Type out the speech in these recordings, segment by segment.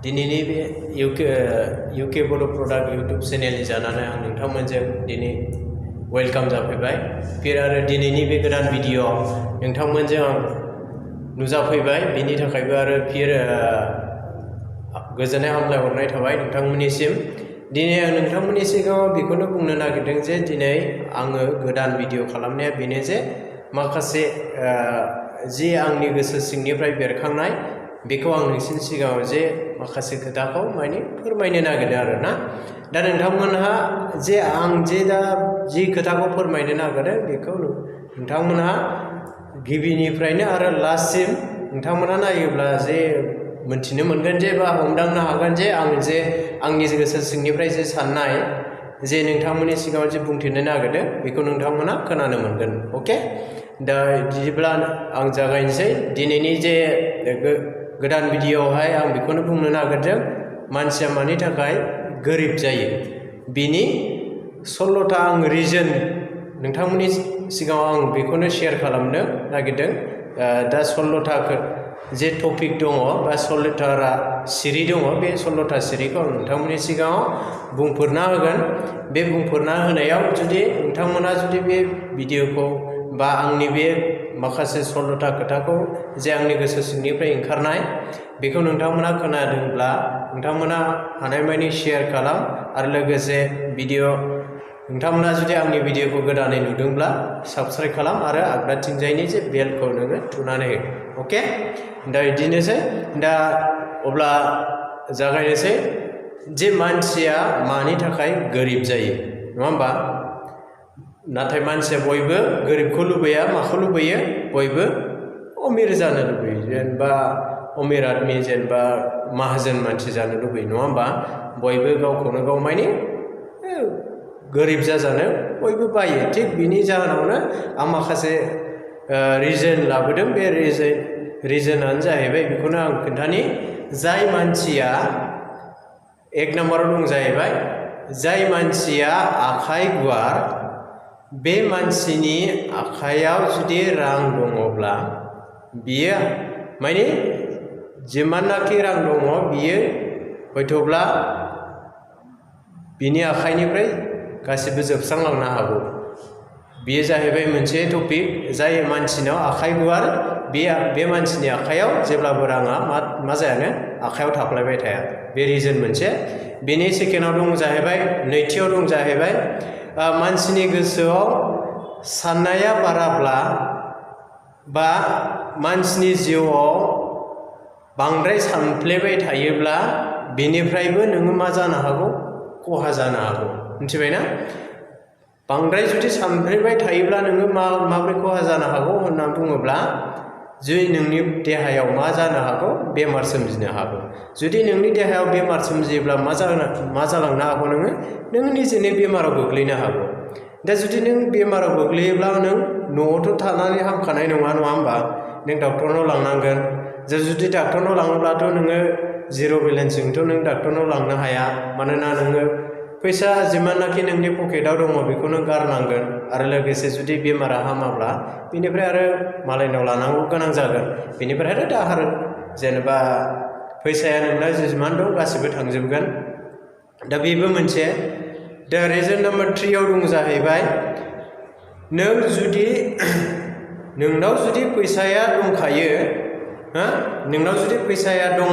दिनैनि बे इउके बड' प्रडाक्ट इउटुब चेनेलनि जानानै आं नोंथांमोनजों दिनै वेलकाम जाफैबाय फिर आरो दिनैनि बे गोदान भिडिअ नोंथांमोनजों आं नुजाफैबाय बिनि थाखायबो आरो फिर गोजोननाय हामलायहरनाय थाबाय नोंथांमोननिसिम दिनै आं नोंथांमोननि सिगाङाव बेखौनो बुंनो नागिरदों जे दिनै आङो गोदान भिडिअ खालामनाया बेनो जे माखासे जि आंनि गोसो सिंनिफ्राय बेरखांनाय बेखौ आं नोंसिनि सिगाङाव जे माखासे खोथाखौ माने फोरमायनो नागिरदों आरो ना दा नोंथांमोनहा जे आं जे दा जि खोथाखौ फोरमायनो नागिरदों बेखौ नोंथांमोनहा गिबिनिफ्रायनो आरो लास्टसिम नोंथांमोनहा नायोब्ला जे मोनथिनो मोनगोन जे बा हमदांनो हागोन जे आं जे आंनि गोसो सिंनिफ्राय जे साननाय जे नोंथांमोननि सिगाङाव जे बुंथिनो नागिरदों बेखौ नोंथांमोनहा खोनानो मोनगोन अके दा बिदिब्ला आं जागायनोसै दिनैनि जे गोदान भिडिअआवहाय आं बेखौनो बुंनो नागिरदों मानसिया मानि थाखाय गोरिब जायो बिनि 16टा आं रिजन नोंथांमोननि सिगाङाव आं बेखौनो शेयार खालामनो नागिरदों दा 16टा जे टपिक दङ बा 16टा सिरि दङ बे 16टा सिरिखौ आं नोंथांमोननि सिगाङाव बुंफोरना होगोन बे बुंफोरना होनायाव जुदि नोंथांमोना जुदि बे भिडिअखौ बा आंनि बे माखासे 16टा खोथाखौ जे आंनि गोसो सिंनिफ्राय ओंखारनाय बेखौ नोंथांमोना खोनादोंब्ला नोंथांमोना हानायमानि शेयार खालाम आरो लोगोसे भिडिअ नोंथांमोना जुदि आंनि भिडिअखौ गोदानै नुदोंब्ला साबस्क्राइब खालाम आरो आगदाथिंजायनि जे बेलखौ नोङो थुनानै हो अके दा बिदिनोसै दा अब्ला जागायनोसै जे मानसिया मानि थाखाय गोरिब जायो नङा होमबा नाथाय मानसिया बयबो गोरिबखौ लुबैया माखौ लुबैयो बयबो अमिर जानो लुबैयो जेनेबा अमिर आदमि जेनेबा माहाजोन मानसि जानो लुबैयो नङा होमबा बयबो गावखौनो गाव माने गोरिब जाजानो बयबो बायो थिग बिनि जाहोनावनो आं माखासे रिजन लाबोदों बे रिजनानो जाहैबाय बेखौनो आं खोन्थानि जाय मानसिया एक नाम्बाराव दं जाहैबाय जाय मानसिया आखाइ गुवार बे मानसिनि आखाइयाव जुदि रां दङब्ला बियो माने जिमाननाखि रां दङ बियो हयथ'ब्ला बिनि आखाइनिफ्राय गासिबो जोबस्रांलांनो हागौ बेयो जाहैबाय मोनसे टपिक जाय मानसिनाव आखाइ गुवार बे मानसिनि आखाइयाव जेब्लाबो राङा मा जायानो आखाइयाव थाफ्लायबाय थाया बे रिजन मोनसे बेनि सेकेन्डआव दं जाहैबाय नैथियाव दं जाहैबाय मानसिनि गोसोआव साननाया बाराब्ला बा मानसिनि जिउआव बांद्राय सानफ्लेबाय थायोब्ला बेनिफ्रायबो नोङो मा जानो हागौ खहा जानो हागौ मिथिबायना बांद्राय जुदि सानफ्लेबाय थायोब्ला नोङो माबोरै खहा जानो हागौ होननानै बुङोब्ला जुदि नोंनि देहायाव मा जानो हागौ बेमार सोमजिनो हागौ जुदि नोंनि देहायाव बेमार सोमजियोब्ला मा जालांनो हागौ नों निजेनो बेमाराव गोग्लैनो हागौ दा जुदि नों बेमाराव गोग्लैयोब्ला नों न'आवथ' थानानै हामखानाय नङा होमबा नों डक्टरनाव लांनांगोन जुदि डक्टरनाव लाङोब्लाथ' नोङो जिर' बेलेन्सजोंथ' नों डक्टरनाव लांनो हाया मानोना नोङो फैसा जिमाननाखि नोंनि पकेटाव दङ बेखौ नों गारनांगोन आरो लोगोसे जुदि बेमारा हामाब्ला बेनिफ्राय आरो मालायनाव लानांगौ गोनां जागोन बेनिफ्राय आरो दाहार जेनेबा फैसाया नोंना जिमान दं गासिबो थांजोबगोन दा बेबो मोनसे दा रिजन नाम्बार 3आव दं जाहैबाय नोंनाव जुदि फैसाया दंखायो नोंनाव जुदि फैसाया दङ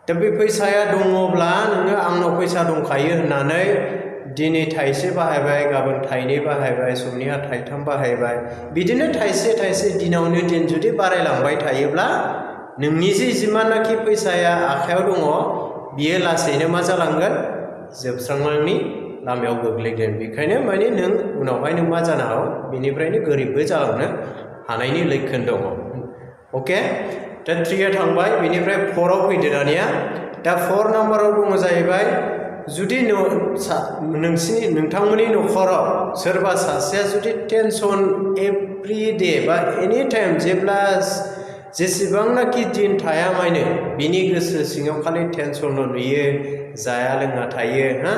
दा बे फैसाया दङब्ला नोङो आंनाव फैसा दंखायो होननानै दिनै थाइसे बाहायबाय गाबोन थाइनै बाहायबाय समनिहा थाइथाम बाहायबाय बिदिनो थाइसे दिनावनो दिन जुदि बारायलांबाय थायोब्ला नोंनि जिमाननाखि फैसाया आखायाव दङ बियो लासैनो मा जालांगोन जोबस्रांनायनि लामायाव गोग्लैगोन बेखायनो माने नों उनावहाय नों मा जानो हागौ बेनिफ्रायनो गोरिबबो जालांनो हानायनि लैखोन दङ अके दा 3आ थांबाय बेनिफ्राय 4आव फैदो दानिया दा 4 नाम्बाराव दङ जाहैबाय जुदि नोंथांमोननि न'खराव सोरबा सासेया जुदि टेनसन एभ्रि डे बा एनि टाइम जेसेबांनाखि दिन थाया मानो बिनि गोसो सिङाव खालि टेनसनल' नुयो जाया लोङा थायो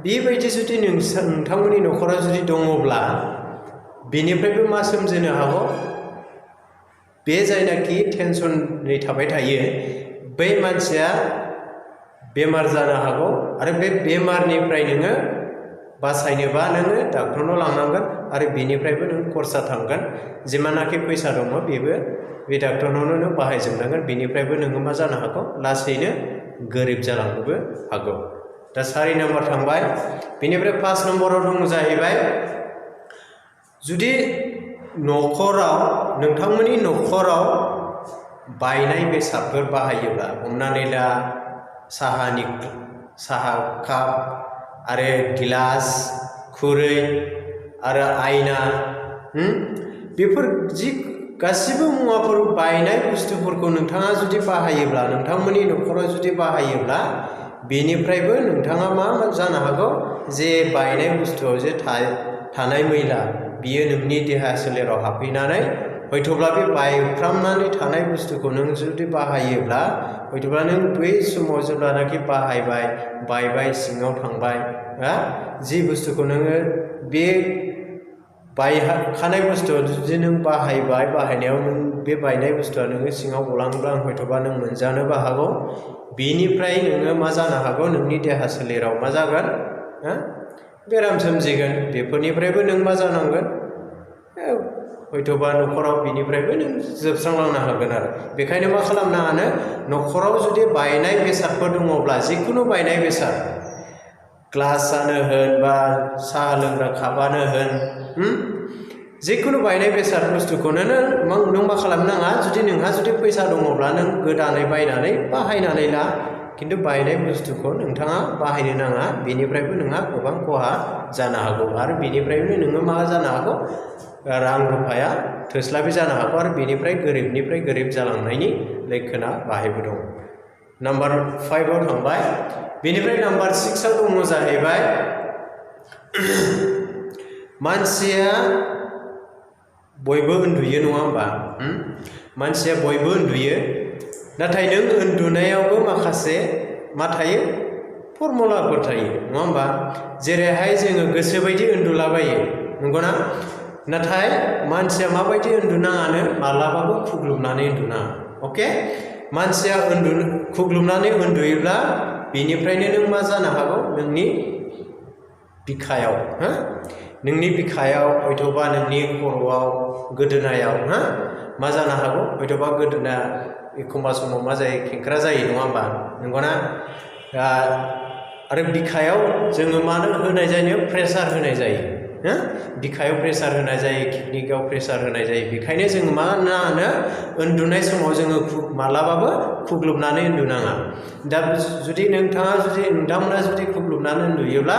बेबायदि जुदि नोंथांमोननि न'खराव जुदि दङब्ला बेनिफ्रायबो मा सोमजिनो हागौ बे जायनाखि टेनसनै थाबाय थायो बै मानसिया बेमार जानो हागौ आरो बे बेमारनिफ्राय नोङो बासायनोबा नोङो डाक्टरनाव लांनांगोन आरो बेनिफ्रायबो नों खरसा थांगोन जिमानाखि फैसा दङ बेबो बे डाक्टरनावनो नों बाहायजोबनांगोन बेनिफ्रायबो नोङो मा जानो हागौ लासैनो गोरिब जालांनोबो हागौ दा 4 नम्बर थांबाय बेनिफ्राय 5 नम्बराव दङ जाहैबाय जुदि न'खराव नोंथांमोननि न'खराव बायनाय बेसादफोर बाहायोब्ला हमनानै ला साहा काप आरो गिलास खुरै आरो आयना बेफोर गासिबो मुवाफोर बायनाय बुस्थुफोरखौ नोंथाङा जुदि बाहायोब्ला नोंथांमोननि न'खराव जुदि बाहायोब्ला बेनिफ्रायबो नोंथाङा मा जानो हागौ जे बायनाय बुस्थुआव जे थानाय मैला बियो नोंनि देहा सोलेराव हाबफैनानै हयथ'ब्ला बे बायफ्रामनानै थानाय बुस्थुखौ नों जुदि बाहायोब्ला हयथ'ब्ला नों बै समाव जेब्लानाखि बायबाय सिङाव थांबाय जि बुस्थुखौ नोङो बे बायखानाय बुस्थुआव जुदि नों बाहायनायाव नों बे बायनाय बुस्थुआ नोङो सिङाव गलांब्ला हयथ'बा नों मोनजानोबो हागौ बेनिफ्राय नोङो मा जानो हागौ नोंनि देहा सोलेराव मा जागोन बेराम सोमजिगोन बेफोरनिफ्रायबो नों मा जानांगोन हयथ'बा न'खराव बिनिफ्रायबो नों जोबस्रांलांनो हागोन आरो बेखायनो मा खालामनाङानो न'खराव जुदि बायनाय बेसादफोर दङब्ला जिखुनु बायनाय बेसाद ग्लासानो होन बा साहा लोंग्रा कापानो होन जिखुनु बायनाय बेसाद बुस्थुखौनो नों मा खालामनाङा जुदि नोंहा जुदि फैसा दङब्ला नों गोदानै बायनानै बाहायनानै ला खिन्थु बायनाय बुस्थुखौ नोंथाङा बाहायनो नाङा बेनिफ्रायबो नोंहा गोबां खहा जानो हागौ आरो बेनिफ्रायनो नोङो मा जानो हागौ रां रुफाया थोस्लाबि जानो हागौ आरो बेनिफ्राय गोरिबनिफ्राय गोरिब जालांनायनि लैखोना बाहायबो दं नम्बर 5 आव थांबाय बेनिफ्राय नम्बर 6 आव दङ जाहैबाय मानसिया बयबो उन्दुयो नङा होमबा मानसिया बयबो उन्दुयो नाथाय नों उन्दुनायावबो माखासे मा थायो फर्मुलाफोर थायो नङा होमबा जेरैहाय जोङो गोसोबायदि उन्दुलाबायो नंगौना नाथाय मानसिया माबायदि उन्दुनाङानो माब्लाबाबो खुग्लुबनानै उन्दुनाङा अके मानसिया खुग्लुबनानै उन्दुयोब्ला बेनिफ्रायनो नों मा जानो हागौ नोंनि बिखायाव नोंनि बिखायाव हयथ'बा नोंनि खर'आव गोदोनायाव मा जानो हागौ हयथ'बा गोदोना एखमबा समाव मा जायो खेंख्रा जायो नङा होमबा नंगौना आरो बिखायाव जोङो मानो होनाय जायो प्रेसार होनाय जायो बिखायाव प्रेसार होनाय जायो किडनिकआव प्रेसार होनाय जायो बेखायनो जोङो मा होनो उन्दुनाय समाव जोङो मालाबाबो खुग्लुबनानै उन्दुनाङा दा जुदि नोंथांमोना जुदि खुग्लुबनानै उन्दुयोब्ला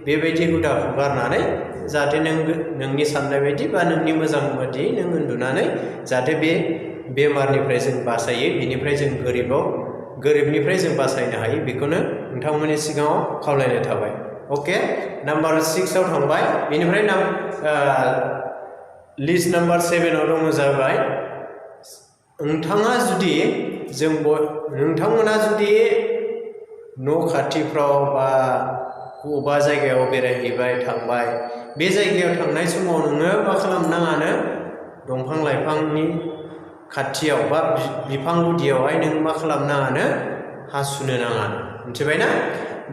बेबायदि हुदाखौ गारनानै जाहाथे नोंनि साननाय बायदि बा नोंनि मोजां बायदि नों उन्दुनानै जाहाथे बे बेमारनिफ्राय जों बासायो बेनिफ्राय जों गोरिबनिफ्राय जों बासायनो हायो बेखौनो नोंथांमोननि सिगाङाव खावलायनाय थाबाय ओके नम्बर 6 आव थांबाय बेनिफ्राय लिस्ट नम्बर 7 आव दङ जाबाय नोंथांमोना जुदि न' खाथिफ्राव बा बबेबा जायगायाव बेरायहैबाय थांबाय बे जायगायाव थांनाय समाव नोङो मा खालामनाङानो दंफां लाइफांनि खाथियाव बा बिफां गुदियावहाय नों मा खालामनाङानो हासुनो नाङा मिथिबायना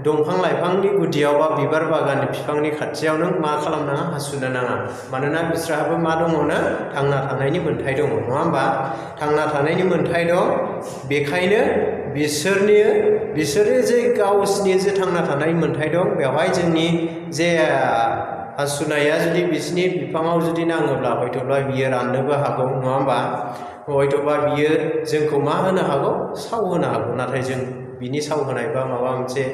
दंफां लाइफांनि गुदियाव बा बिबार बागाननि बिफांनि खाथियाव नों मा खालामनाङा हासुनो नाङा मानोना बिसोरहाबो मा दङनो थांना थानायनि मोन्थाय दङ नङा होमबा थांना थानायनि मोन्थाय दं बेखायनो बिसोरो जे गावसिनि जे थांना थानायनि मोन्थाय दं बेवहाय जोंनि जे हासुनाया जुदि बिसिनि बिफाङाव जुदि नाङोब्ला हयथ'ब्ला बियो राननोबो हागौ नङा होमबा हयथ'बा बियो जोंखौ मा होनो हागौ साव होनो हागौ नाथाय जों बिनि साव होनाय बा माबा मोनसे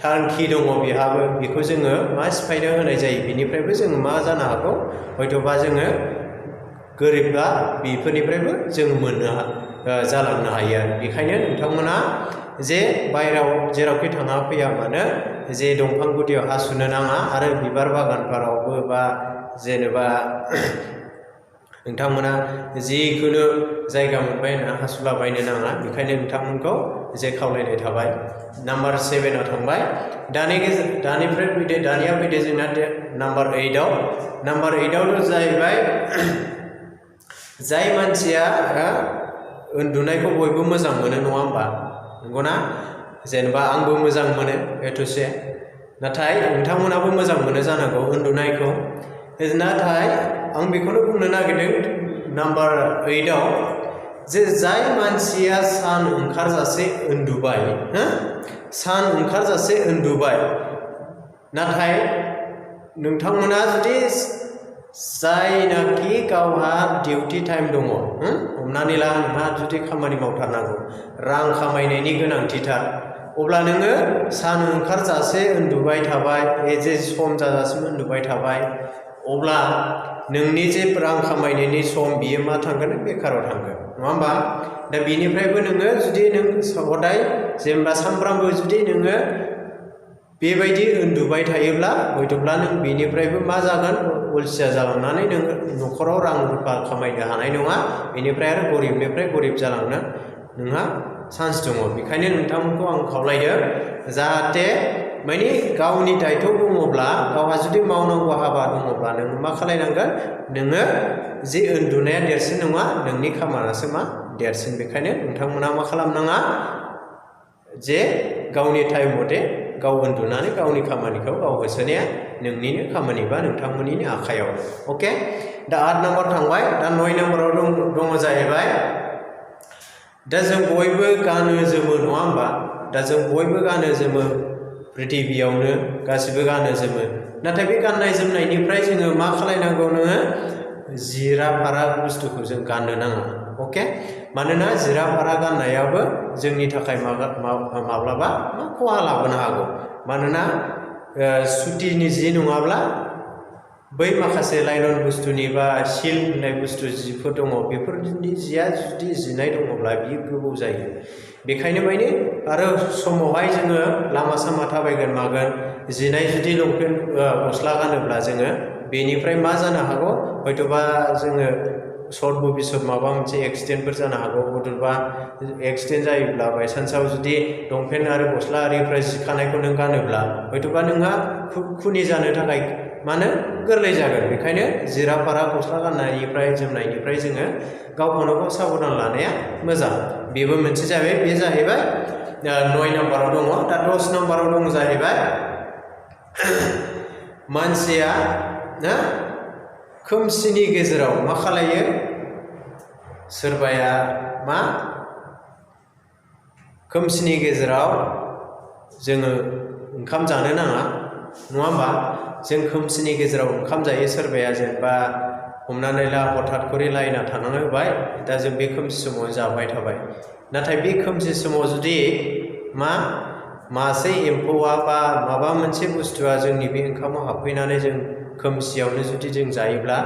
थांखि दङ बेहाबो बेखौ जोङो मा सिफायनो होनाय जायो बेनिफ्रायबो जोङो मा जानो हागौ हयथ'बा जोङो गोरिबा बेफोरनिफ्रायबो जों जालांनो हायो आरो बेखायनो नोंथांमोना जे बायहेरायाव जेरावखि थाङा फैया मानो जे दंफां गुदियाव हासुनो नाङा आरो बिबार बागानफोरावबो बा जेनेबा नोंथांमोना जिखुनु जायगा मोनबाय होनना हासुलाबायनो नाङा बेखायनो नोंथांमोनखौ जे खावलायनाय थाबाय नम्बर 7 आव थांबाय दानिया फैदो जोंना नम्बर 8 आव नम्बर 8 आव जाहैबाय जाय मानसिया उन्दुनायखौ बयबो मोजां मोनो नङा होमबा नंगौना जेनेबा आंबो मोजां मोनो एथसे नाथाय नोंथांमोनाबो मोजां मोनो जानांगौ उन्दुनायखौ नाथाय आं बेखौनो बुंनो नागिरदों नाम्बार 8 आव जे जाय मानसिया सान ओंखारजासे उन्दुबाय सान ओंखारजासे उन्दुबाय नाथाय नोंथांमोना जुदि जायनाखि गावहा डिउटी टाइम दङ हमनानै ला नोंहा जुदि खामानि मावथारनांगौ रां खामायनायनि गोनांथिथार अब्ला नोङो सान ओंखारजासे उन्दुबाय थाबाय जे सम जाजासिम उन्दुबाय थाबाय अब्ला नोंनि जे रां खामायनायनि सम बियो मा थांगोन बेकाराव थांगोन नङा होमबा दा बेनिफ्रायबो नोङो जुदि नों हदाय जेनेबा सानफ्रामबो जुदि नोङो बेबायदि उन्दुबाय थायोब्ला हयथ'ब्ला नों बेनिफ्रायबो मा जागोन अलसिया जालांनानै नों न'खराव रां रुफा खामायनो हानाय नङा बेनिफ्राय आरो गरिबनिफ्राय गरिब जालांनो नोंहा चान्स दङ बेखायनो नोंथांमोनखौ आं खावलायदों जाहाथे माने गावनि दायथ' दङब्ला गावहा जुदि मावनांगौ हाबा दङब्ला नों मा खालायनांगोन नोङो जे उन्दुनाया देरसिन नङा नोंनि खामानियासो मा देरसिन बेखायनो नोंथांमोना मा खालामनाङा जे गावनि टाइम मथे गाव उन्दुनानै गावनि खामानिखौ गाव होसोनाया नोंनिनो खामानि बा नोंथांमोननिनो आखायाव अके दा 8 नाम्बार थांबाय दा 9 नाम्बाराव दङ जाहैबाय दा जों बयबो गानो जोमो नङा होमबा दा जों बयबो गानो जोमो पृथिबियावनो गासिबो गानो जोमो नाथाय बे गाननाय जोमनायनिफ्राय जोङो मा खालायनांगौ नोङो जिरा फारा बुस्थुखौ जों गाननो नाङा अके मानोना जिरा फारा गाननायाबो जोंनि थाखाय माब्लाबा मा खहा लाबोनो हागौ मानोना सुतिनि जि नङाब्ला बै माखासे लाइलन बुस्थुनि बा सिल्क होननाय बुस्थु जिफोर दङ बेफोरनि जिया जुदि जिनाय दङब्ला बियो गोबौ जायो बेखायनो माने आरो समावहाय जोङो लामा सामा थाबायगोन मागोन जिनाय जुदि लंपेन्ट गस्ला गानोब्ला जोङो बेनिफ्राय मा जानो हागौ हयथ'बा जोङो सर्ट भबिसत माबा मोनसे एक्सिडेन्टफोर जानो हागौ हयथ'बा एक्सिडेन्ट जायोब्ला बायसान्सआव जुदि लंपेन्ट आरो गस्ला आरिफ्रा जिखानायखौ नों गानोब्ला हयथ'बा नोंहा खुनि जानो थाखाय मानो गोरलै जागोन बेखायनो जिरा फारा गस्ला गाननायनिफ्राय जोमनायनिफ्राय जोङो गावखौनो गाव साबधान लानाया मोजां बेबो मोनसे जाबाय बे जाहैबाय 9 नाम्बाराव दङ दा 10 नाम्बाराव दङ जाहैबाय मानसिया ना खोमसिनि गेजेराव मा खालायो सोरबाया मा खोमसिनि गेजेराव जोङो ओंखाम जानो नाङा नङा होमबा जों खोमसिनि गेजेराव ओंखाम जायो सोरबाया जेनेबा हमनानै ला हठात खरि लाइना थानानै होबाय दा जों बे खोमसि समाव जाबाय थाबाय नाथाय बे खोमसि समाव जुदि मासे एम्फौआ बा माबा मोनसे बुस्थुआ जोंनि बे ओंखामाव हाबफैनानै जों खोमसियावनो जुदि जों जायोब्ला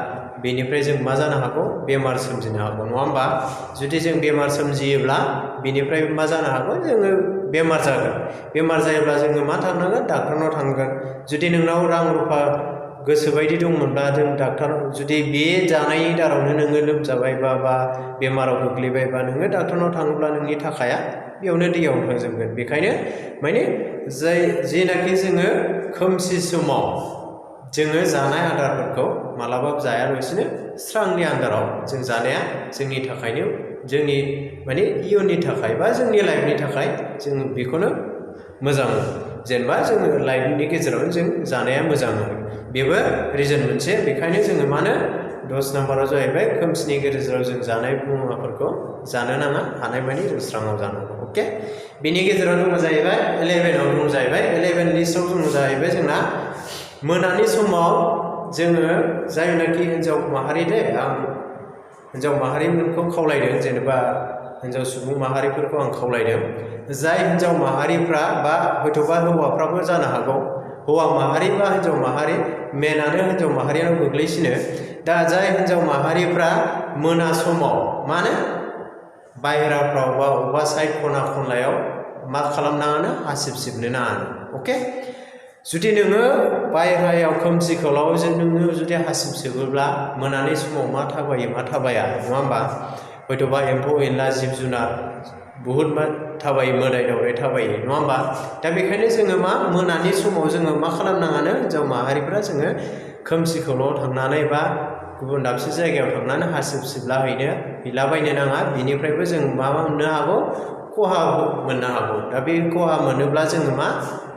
बेनिफ्राय जों मा जानो हागौ बेमार सोमजिनो हागौ नङा होमबा जुदि जों बेमार सोमजियोब्ला बेनिफ्राय मा जानो हागौ जोङो बेमार जागोन बेमार जायोब्ला जोङो मा थांनांगोन डाक्टारनाव थांगोन जुदि नोंनाव रां रुफा गोसोबायदि दंमोनब्ला जों डाक्टार जुदि बे जानायनि दारावनो नोङो लोमजाबाय बा बेमाराव गोग्लैबायबा नोङो डाक्टारनाव थाङोब्ला नोंनि थाखाया बेयावनो दैयावनो थांजोबगोन बेखायनो माने जेनाखि जोङो खोमसि समाव जोङो जानाय आदारफोरखौ मालाबाबो जायालासिनो स्रांनि आन्दाराव जों जानाया जोंनि थाखायनो जोंनि माने इयुननि थाखाय बा जोंनि लाइफनि थाखाय जों बेखौनो मोजां जेनेबा जोङो लाइफनि गेजेरावनो जों जानाया मोजां बेबो रिजन मोनसे बेखायनो जोङो मानो 10 नाम्बाराव जाहैबाय खोमसिनि गेजेराव जों जानाय मुवाफोरखौ जानो नाङा हानायमानि जों स्राङाव जानांगौ अके बेनि गेजेराव दङ जाहैबाय 11 आव दङ जाहैबाय 11 लिस्टआव दङ जाहैबाय जोंना मोनानि समाव जोङो जायनाखि हिन्जाव माहारि आं हिन्जाव माहारिफोरखौ खावलायदों जेनेबा हिन्जाव सुबुं माहारिफोरखौ आं खावलायदों जाय हिन्जाव माहारिफ्रा बा हयथ'बा हौवाफ्राबो जानो हागौ हौवा माहारि बा हिन्जाव माहारि मेनानो हिन्जाव माहारियाव गोग्लैसिनो दा जाय हिन्जाव माहारिफ्रा मोना समाव मानो बाहेराफ्राव बा अबेबा साइड खना खनलायाव मा खालामनाङानो हासिब सिबनो नाङानो अके जुदि नोङो बायह्रायाव खोमसि खोमलाव नोङो जुदि हासिब सिबोब्ला मोनानि समाव मा थाबायो मा थाबाया नङा होमबा हयथ'बा एम्फौ एनला जिब जुनार बुहुद मा थाबायो मोदाय दावदाय थाबायो नङा होमबा दा बेखायनो जोङो मा मोनानि समाव जोङो मा खालामनाङानो हिन्जाव माहारिफ्रा जोङो खोमसि खोमलाव थांनानै बा गुबुन दाबसे जायगायाव थांनानै हासिब हैलाबायनो नाङा बिनिफ्रायबो जों मा मोननो हागौ खहा मोननो हागौ दा बे खहा मोनोब्ला जोङो मा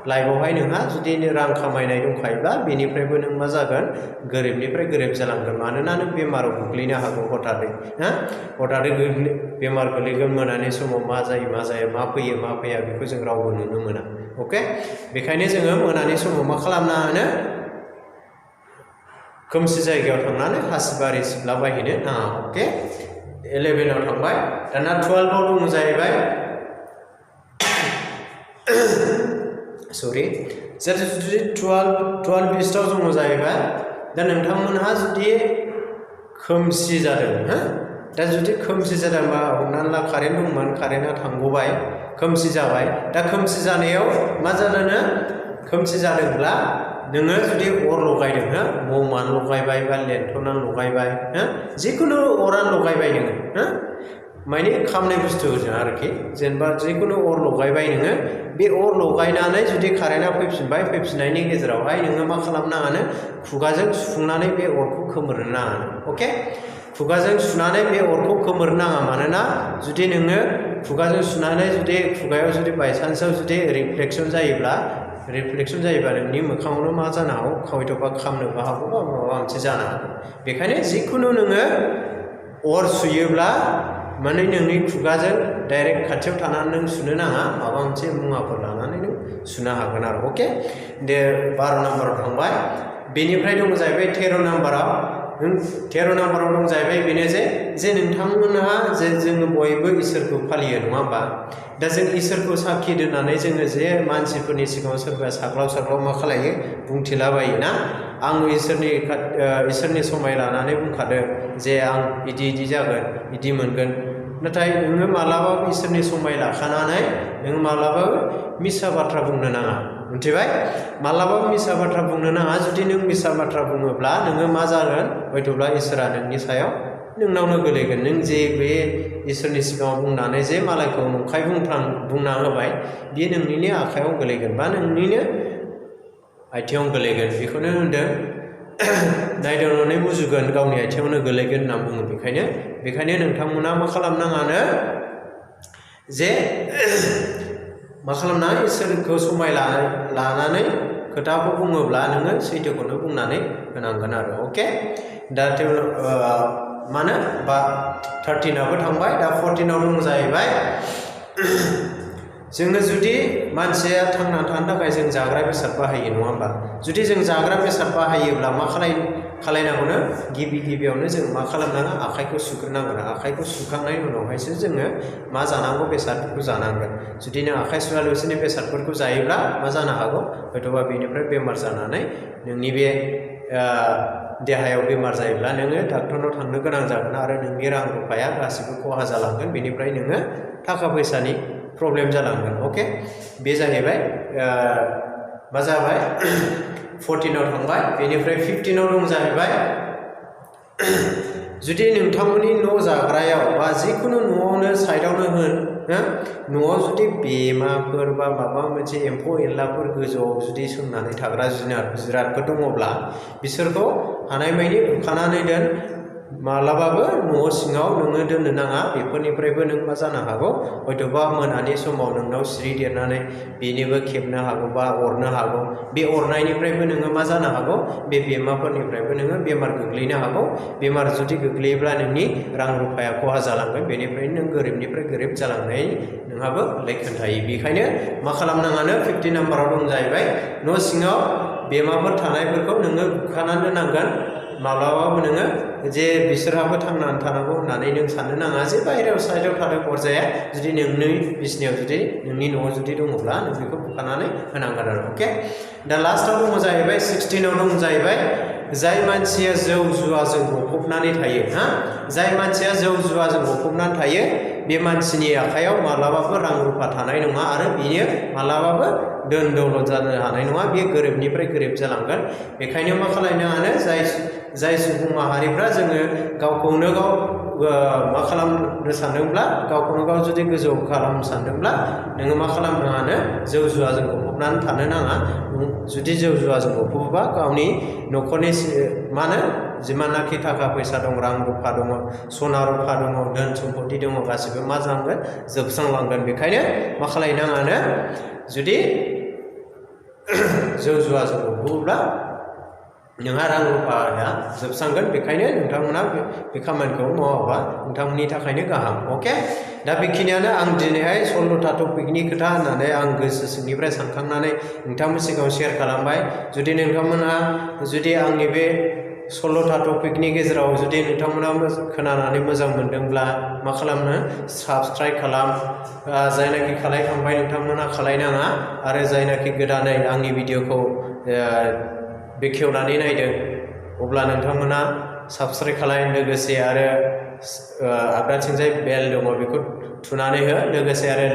लाइफआवहाय नोंहा जुदि रां खामायनाय दंखायोब्ला बेनिफ्रायबो नों मा जागोन गोरिबनिफ्राय गोरिब जालांगोन मानोना नों बेमाराव गोग्लैनो हागौ हथारै हथारै बेमार गोलैगोन मोनानि समाव मा जायो मा जाया मा फैयो मा फैया बेखौ जों रावबो नुनो मोना अके बेखायनो जोङो मोनानि समाव मा खालामनाङानो खोमसि जायगायाव थांनानै हासिबारि सिबलाबायहैनो नाङा अके 11 आव थांबाय दाना 12 आव दङ जाहैबाय सरि जुदि 12 बिस्टाव दङ जाहैबाय दा नोंथांमोनहा जुदि खोमसि जादों दा जुदि खोमसि जादोंबा हमनानै ला कारेन्ट दंमोन कारेन्टआ थांगबाय खोमसि जाबाय दा खोमसि जानायाव मा जादोंनो खोमसि जादोंब्ला नोङो जुदि अर लगायदों ममानो लगायबाय बा लेन्थनानो लगायबाय जिखुनु अरानो लगायबाय नोङो माने खामनाय बुस्थुजों आरोखि जेनेबा जिखुनु अर लगायबाय नोङो बे अर लगायनानै जुदि कारेन्टआ फैफिननायनि गेजेरावहाय नोङो मा खालामनाङानो खुगाजों सुफुंनानै बे अरखौ खोमोरनो नाङानो अके खुगाजों सुनानै बे अरखौ खोमोरनो नाङा मानोना जुदि नोङो खुगाजों सुनानै जुदि खुगायाव जुदि बायसान्सआव जुदि रिफ्लेक्सन जायोबा नोंनि मोखाङावनो मा जानो हागौ हयथ'बा खामनोबो हागौ बा माबा मोनसे जानो हागौ बेखायनो जिखुनु नोङो अर सुयोब्ला माने नोंनि खुगाजों डाइरेक्ट खाथियाव थानानै नों सुनो नाङा माबा मोनसे मुवाफोर लानानै नों सुनो हागोन आरो अके दे 12 नाम्बाराव थांबाय बेनिफ्राय दङ जाहैबाय 13 नाम्बाराव 13 नाम्बाराव दं जाहैबाय बेनो जे नोंथांमोनहा जे जोङो बयबो इसोरखौ फालियो नङा होमबा दा जों इसोरखौ साखि दोननानै जोङो जे मानसिफोरनि सिगाङाव सोरबा साग्लाव मा खालायो बुंथिलाबायो ना आं इसोरनि समाय लानानै बुंखादों जे आं इदि जागोन इदि मोनगोन नाथाय नोङो मालाबाबो इसोरनि समाय लाखानानै नों मालाबाबो मिसा बाथ्रा बुंनो नाङा मिथिबाय मालाबाबो मिसा बाथ्रा बुंनो नाङा जुदि नों मिसा बाथ्रा बुङोब्ला नोङो मा जागोन हयथ'ब्ला इसोरा नोंनि सायाव नोंनावनो गोलैगोन नों जे बे इसोरनि सिगाङाव बुंनानै जे मालायखौ नंखाय बुंना होबाय बियो नोंनिनो आखायाव गोलैगोन बा नोंनिनो आथिङाव गोलैगोन बेखौनो होनदों नायदावनानै मुजुगोन गावनि आथिङावनो गोलैगोन होनना बुङो बेखायनो नोंथांमोना मा खालामनाङानो जे मा खालामनाङा इसोरखौ समाय लानानै खोथाखौ बुङोब्ला नोङो सैथोखौनो बुंनानै होनांगोन आरो अके दा मानो बा 13आवबो थांबाय दा 14आव दं जाहैबाय जोङो जुदि मानसिया थांनानै थानो थाखाय जों जाग्रा बेसाद बाहायो नङा होमबा जुदि जों जाग्रा बेसाद बाहायोब्ला मा खालायनांगौनो गिबियावनो जों मा खालामनांगोन आखाइखौ सुग्रोनांगोन आखाइखौ सुखांनायनि उनावहायसो जोङो मा जानांगौ बेसादफोरखौ जानांगोन जुदि नों आखाइ सुवालासिनो बेसादफोरखौ जायोब्ला मा जानो हागौ हयथ'बा बेनिफ्राय बेमार जानानै नोंनि बे देहायाव बेमार जायोब्ला नोङो डाक्टरनाव थांनो गोनां जागोन आरो नोंनि रां रुफाया गासिबो खहा जालांगोन बेनिफ्राय नोङो थाखा फैसानि प्रब्लेम जालांगोन अके बे जाहैबाय मा जाबाय 14आव थांबाय बेनिफ्राय 15आव दं जाहैबाय जुदि नोंथांमोननि न' जाग्रायाव बा जिखुनु न'आवनो साइडआवनो होन न'आव जुदि बेमाफोर बा माबा मोनसे एम्फौ एनलाफोर गोजौआव जुदि सोंनानै थाग्रा जिरादफोर दङब्ला बिसोरखौ हानायमानि बुखानानै दोन मालाबाबो न' सिङाव नोङो दोननो नाङा बेफोरनिफ्रायबो नों मा जानो हागौ हयथ'बा मोनानि समाव नोंनाव सिरि देरनानै बेनिबो खेबनो हागौ बा अरनो हागौ बे अरनायनिफ्रायबो नोङो मा जानो हागौ बे बेमाफोरनिफ्रायबो नोङो बेमार गोग्लैनो हागौ बेमार जुदि गोग्लैयोब्ला नोंनि रां रुफाया खहा जालांगोन बेनिफ्रायनो नों गोरिबनिफ्राय गोरिब जालांनाय नोंहाबो लैखोन थायो बेखायनो मा खालामनाङानो 15 नाम्बाराव दं जाहैबाय न' सिङाव बेमाफोर थानायफोरखौ नोङो बुखानानै दोननांगोन माब्लाबाबो नोङो जे बिसोरहाबो थांनानै थानांगौ होननानै नों साननो नाङा जे बाहेरायाव साइडआव थादों अरजाया जुदि नोंनि बिसिनायाव जुदि नोंनि न'आव जुदि दङब्ला नों बेखौ बुखानानै होनांगोन आरो अके दा लास्टआव दङ जाहैबाय 16आव दं जाहैबाय जाय मानसिया जौ जुवाजों गफबनानै थायो जाय मानसिया जौ जुवाजों गफबनानै थायो बे मानसिनि आखायाव मालाबाबो रां रुफा थानाय नङा आरो बियो मालाबाबो दोन दौलत जानो हानाय नङा बियो गोरिबनिफ्राय गोरिब जालांगोन बेखायनो मा खालामनो हानो जाय सुबुं माहारिफ्रा जोङो गावखौनो गाव मा खालामनो सानदोंब्ला गावखौनो गाव जुदि गोजौ खालामनो सानदोंब्ला नोङो मा खालामनाङानो जौ जुवाजों गफबनानै थानो नाङा जुदि जौ जुवाजों गफबोबा गावनि न'खरनि मा होनो जिमाननाखि थाखा फैसा दं रां रुफा दङ सना रुफा दङ धोन सम्पति दङ गासिबो मा जालांगोन जोबस्रांलांगोन बेखायनो मा खालायनाङानो जुदि जौ जुवाजों गफबोब्ला नोंहा रां रुफाया जोबस्रांगोन बेखायनो नोंथांमोना बे खामानिखौ मावाबा नोंथांमोननि थाखायनो गाहाम अके दा बेखिनियानो आं दिनैहाय 16टा टपिकनि खोथा होननानै आं गोसो सिंनिफ्राय सानखांनानै नोंथांमोननि सिगाङाव शेयार खालामबाय जुदि नोंथांमोनहा जुदि आंनि बे 16टा टपिकनि गेजेराव जुदि नोंथांमोना खोनानानै मोजां मोनदोंब्ला मा खालामनो साबस्क्राइब खालाम जायनाखि खालायखांबाय नोंथांमोना खालायनाङा आरो जायनाखि गोदानै आंनि भिडिअखौ बेखेवनानै नायदों अब्ला नोंथांमोना साबस्क्राइब खालाम लोगोसे आरो आगदाथिंजाय बेल दङ बेखौ थुनानै हो लोगोसे आरो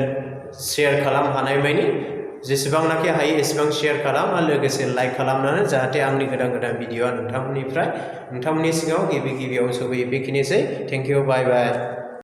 शेयार खालाम हानायमानि जेसेबांनाखि हायो एसेबां शेयार खालाम आरो लोगोसे लाइक खालामनानै जाहाथे आंनि गोदान गोदान भिडिअआ नोंथांमोननि सिगाङाव गिबियाव सौफैयो बेखिनिसै थेंक इउ बाय बाय